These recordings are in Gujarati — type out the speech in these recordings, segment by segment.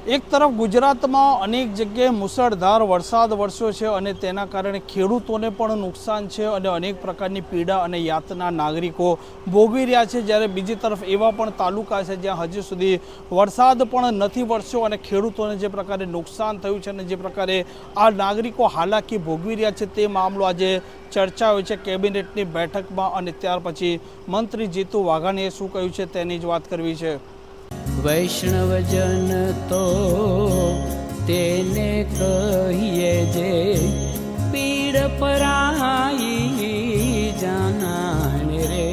એક તરફ ગુજરાતમાં અનેક જગ્યાએ મુસળધાર વરસાદ વરસ્યો છે અને તેના કારણે ખેડૂતોને પણ નુકસાન છે અને અનેક પ્રકારની પીડા અને યાતના નાગરિકો ભોગવી રહ્યા છે, જ્યારે બીજી તરફ એવા પણ તાલુકા છે જ્યાં હજી સુધી વરસાદ પણ નથી વરસ્યો અને ખેડૂતોને જે પ્રકારે નુકસાન થયું છે અને જે પ્રકારે આ નાગરિકો હાલાકી ભોગવી રહ્યા છે તે મામલો આજે ચર્ચા હોય છે કેબિનેટની બેઠકમાં અને ત્યાર પછી મંત્રી જીતુ વાઘાણીએ શું કહ્યું છે તેની જ વાત કરવી છે। વૈષ્ણવજન તો તેને કહીએ જે પીડ પરાઈ જાનાને રે।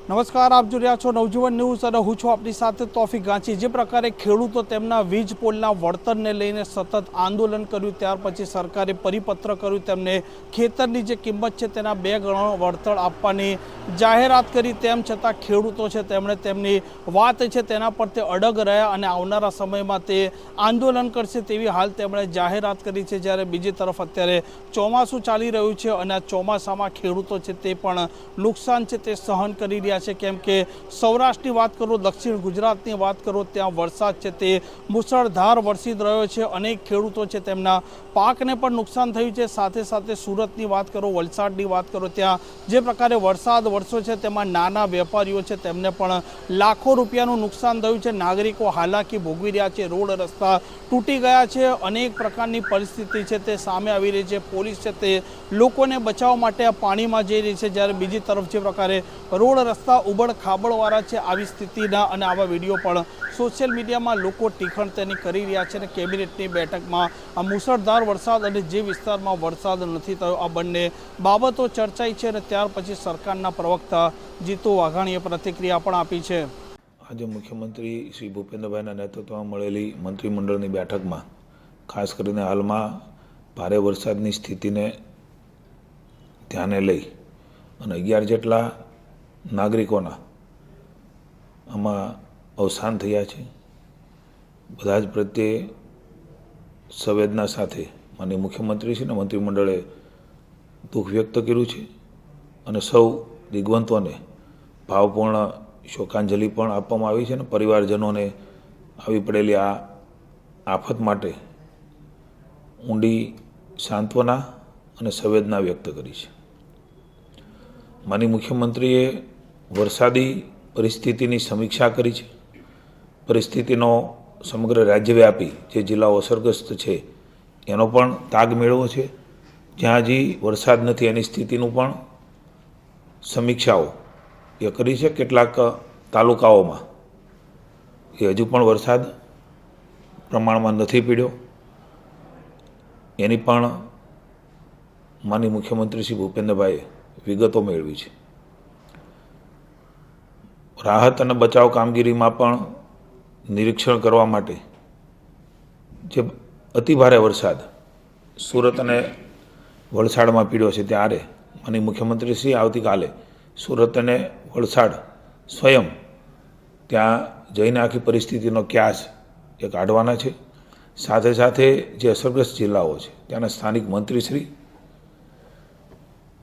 નમસ્કાર, આપ જોઈ રહ્યા છો નવજીવન ન્યૂઝ અને હું છું આપની સાથે તોફિક ગાંચી। જે પ્રકારે ખેડૂતો તેમના વીજ પોલના વળતરને લઈને સતત આંદોલન કર્યું, ત્યાર પછી સરકારે પરિપત્ર કર્યું, તેમને ખેતરની જે કિંમત છે તેના 2 ગણો વળતર આપવાની જાહેરાત કરી। તેમ છતાં ખેડૂતો છે તેમણે તેમની વાત છે તેના પર તે અડગ રહ્યા અને આવનારા સમયમાં તે આંદોલન કરશે તેવી હાલ તેમણે જાહેરાત કરી છે। જ્યારે બીજી તરફ અત્યારે ચોમાસું ચાલી રહ્યું છે અને આ ચોમાસામાં ખેડૂતો છે તે પણ નુકસાન છે તે સહન કરી રહ્યા છે, કેમ કે સૌરાષ્ટ્રની વાત કરો, દક્ષિણ ગુજરાતની વાત કરો, ત્યાં વરસાદ છે તે મુસળધાર વરસી રહ્યો છે। અનેક ખેડૂતો છે તેમના પાકને પણ નુકસાન થયું છે। સાથે સાથે સુરતની વાત કરો, વલસાડની વાત કરો, ત્યાં જે પ્રકારે વરસાદ વરસ્યો છે તેમાં નાના વેપારીઓ છે તેમને પણ લાખો રૂપિયાનું નુકસાન થયું છે। નાગરિકો હાલાકી ભોગવી રહ્યા છે, રોડ રસ્તા તૂટી ગયા છે, અનેક પ્રકારની પરિસ્થિતિ છે તે સામે આવી રહી છે। પોલીસ છે તે લોકોને બચાવવા માટે આ પાણીમાં જઈ રહી છે, જ્યારે બીજી તરફ જે પ્રકારે રોડ રસ્તા ઉબડ ખાબડવાળા છે, આવી સ્થિતિના અને આવા વિડીયો પણ સોશિયલ મીડિયામાં લોકો ટીખણ તેની કરી રહ્યા છે। અને કેબિનેટની બેઠકમાં આ મુસળધાર વરસાદ અને જે વિસ્તારમાં વરસાદ નથી થયો આ બંને બાબતો ચર્ચાઈ છે અને ત્યાર પછી સરકારના પ્રવક્તા જીતુ વાઘાણીએ પ્રતિક્રિયા પણ આપી છે। આજે મુખ્યમંત્રી શ્રી ભૂપેન્દ્રભાઈના નેતૃત્વમાં મળેલી મંત્રીમંડળની બેઠકમાં ખાસ કરીને હાલમાં ભારે વરસાદની સ્થિતિને ધ્યાને લઈ અને 11 જેટલા નાગરિકોના આમાં અવસાન થયા છે। બધા જ પ્રત્યે સંવેદના સાથે માનનીય મુખ્યમંત્રી છે અને મંત્રીમંડળે દુઃખ વ્યક્ત કર્યું છે અને સૌ દિગ્વંતોને ભાવપૂર્ણ શોકાંજલિ પણ આપવામાં આવી છે અને પરિવારજનોને આવી પડેલી આ આફત માટે ઊંડી સાંત્વના અને સંવેદના વ્યક્ત કરી છે। માનનીય મુખ્યમંત્રીએ વરસાદી પરિસ્થિતિની સમીક્ષા કરી છે। પરિસ્થિતિનો સમગ્ર રાજ્યવ્યાપી જે જિલ્લાઓ અસરગ્રસ્ત છે એનો પણ તાગ મેળવ્યો છે। જ્યાં હજી વરસાદ નથી એની સ્થિતિનું પણ સમીક્ષાઓ એ કરી છે। કેટલાક તાલુકાઓમાં એ હજુ પણ વરસાદ પ્રમાણમાં નથી પડ્યો, એની પણ માનનીય મુખ્યમંત્રી શ્રી ભૂપેન્દ્રભાઈએ વિગતો મેળવી છે। રાહત અને બચાવ કામગીરીમાં પણ નિરીક્ષણ કરવા માટે જે અતિભારે વરસાદ સુરત અને વલસાડમાં પડ્યો છે ત્યારે માનનીય મુખ્યમંત્રી શ્રી આવતીકાલે સુરત અને વલસાડ સ્વયં ત્યાં જઈને આખી પરિસ્થિતિનો ક્યાસ એ કાઢવાના છે। સાથે સાથે જે અસરગ્રસ્ત જિલ્લાઓ છે ત્યાંના સ્થાનિક મંત્રીશ્રી,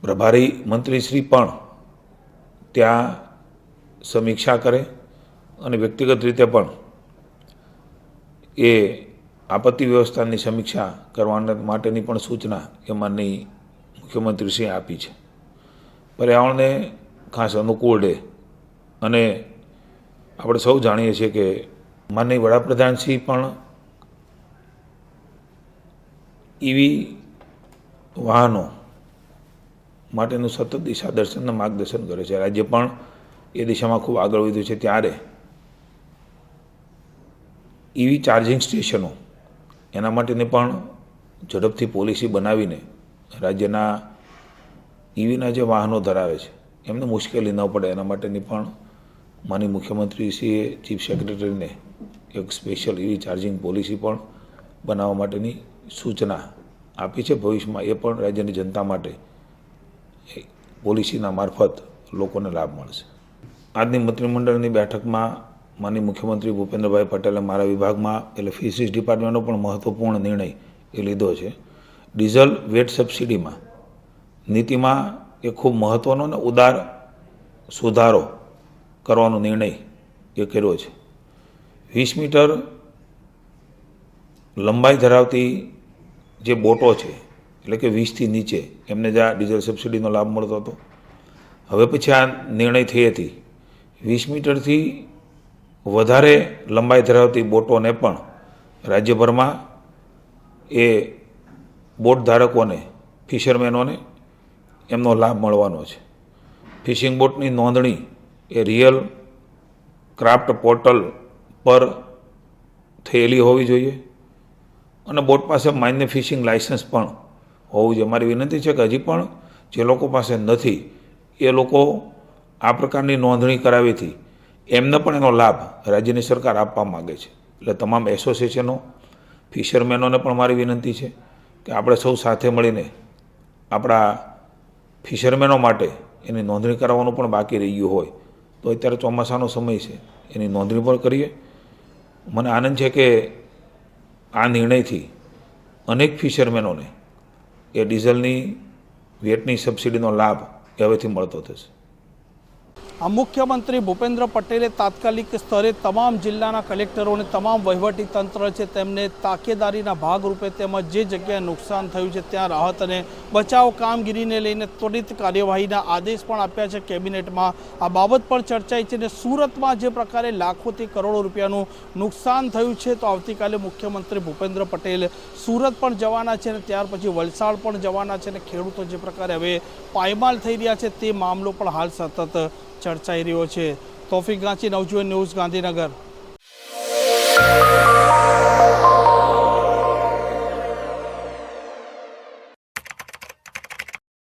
પ્રભારી મંત્રીશ્રી પણ ત્યાં સમીક્ષા કરે અને વ્યક્તિગત રીતે પણ એ આપત્તિ વ્યવસ્થાની સમીક્ષા કરવા માટેની પણ સૂચના એ માનનીય મુખ્યમંત્રીશ્રીએ આપી છે। પર્યાવરણને ખાસ અનુકૂળ રહે અને આપણે સૌ જાણીએ છીએ કે માનનીય વડાપ્રધાનશ્રી પણ ઈવી વાહનો માટેનું સતત દિશા દર્શન અને માર્ગદર્શન કરે છે। રાજ્ય પણ એ દિશામાં ખૂબ આગળ વધ્યું છે, ત્યારે ઈવી ચાર્જિંગ સ્ટેશનો એના માટેની પણ ઝડપથી પોલિસી બનાવીને રાજ્યના ઈવીના જે વાહનો ધરાવે છે એમને મુશ્કેલી ન પડે એના માટેની પણ માનનીય મુખ્યમંત્રીશ્રીએ ચીફ સેક્રેટરીને એક સ્પેશિયલ ઈવી ચાર્જિંગ પોલિસી પણ બનાવવા માટેની સૂચના આપી છે। ભવિષ્યમાં એ પણ રાજ્યની જનતા માટે પોલિસીના મારફત લોકોને લાભ મળશે। આજની મંત્રીમંડળની બેઠકમાં માનનીય મુખ્યમંત્રી ભૂપેન્દ્રભાઈ પટેલે મારા વિભાગમાં એટલે ફિશરીઝ ડિપાર્ટમેન્ટનો પણ મહત્ત્વપૂર્ણ નિર્ણય એ લીધો છે। ડીઝલ વેટ સબસિડીમાં નીતિમાં એ ખૂબ મહત્ત્વનો અને ઉદાર સુધારો કરવાનો નિર્ણય એ કર્યો છે। 20 મીટર લંબાઈ ધરાવતી જે બોટો છે એટલે કે 20થી નીચે એમને જ આ ડીઝલ સબસિડીનો લાભ મળતો હતો. હવે પછી આ નિર્ણય થઈ હતી 20 મીટરથી વધારે લંબાઈ ધરાવતી બોટોને પણ રાજ્યભરમાં એ બોટ ધારકોને ફિશરમેનોને એમનો લાભ મળવાનો છે. ફિશિંગ બોટની નોંધણી એ રિયલ ક્રાફ્ટ પોર્ટલ પર થયેલી હોવી જોઈએ અને બોટ પાસે માન્ય ફિશિંગ લાઇસન્સ પણ હોવું જોઈએ. મારી વિનંતી છે કે હજી પણ જે લોકો પાસે નથી એ લોકો આ પ્રકારની નોંધણી કરાવીથી એમને પણ એનો લાભ રાજ્યની સરકાર આપવા માગે છે. એટલે તમામ એસોસિએશનો ફિશરમેનોને પણ મારી વિનંતી છે કે આપણે સૌ સાથે મળીને આપણા ફિશરમેનો માટે એની નોંધણી કરાવવાનું પણ બાકી રહી ગયું હોય તો અત્યારે ચોમાસાનો સમય છે એની નોંધણી પણ કરીએ. મને આનંદ છે કે આ નિર્ણયથી અનેક ફિશરમેનોને એ ડીઝલની વેટની સબસિડીનો લાભ હવેથી મળતો થશે. આ મુખ્યમંત્રી ભૂપેન્દ્ર પટેલે તાત્કાલિક સ્તરે તમામ જિલ્લાના કલેક્ટરોને તમામ વહીવટી તંત્ર છે તેમને તાકેદારીના ભાગરૂપે તેમજ જે જગ્યાએ નુકસાન થયું છે ત્યાં રાહત અને બચાવ કામગીરીને લઈને ત્વરિત કાર્યવાહીના આદેશ પણ આપ્યા છે કેબિનેટમાં. આ બાબત પણ ચર્ચાઈ છે અને સુરતમાં જે પ્રકારે લાખોથી કરોડો રૂપિયાનું નુકસાન થયું છે તો આવતીકાલે મુખ્યમંત્રી ભૂપેન્દ્ર પટેલ સુરત પણ જવાના છે અને ત્યાર પછી વલસાડ પણ જવાના છે અને ખેડૂતો જે પ્રકારે હવે પાયમાલ થઈ રહ્યા છે તે મામલો પણ હાલ સતત ચર્ચાઈ રહ્યો છે. તોફિક ગાંચી, નવજીવન ન્યૂઝ, ગાંધીનગર.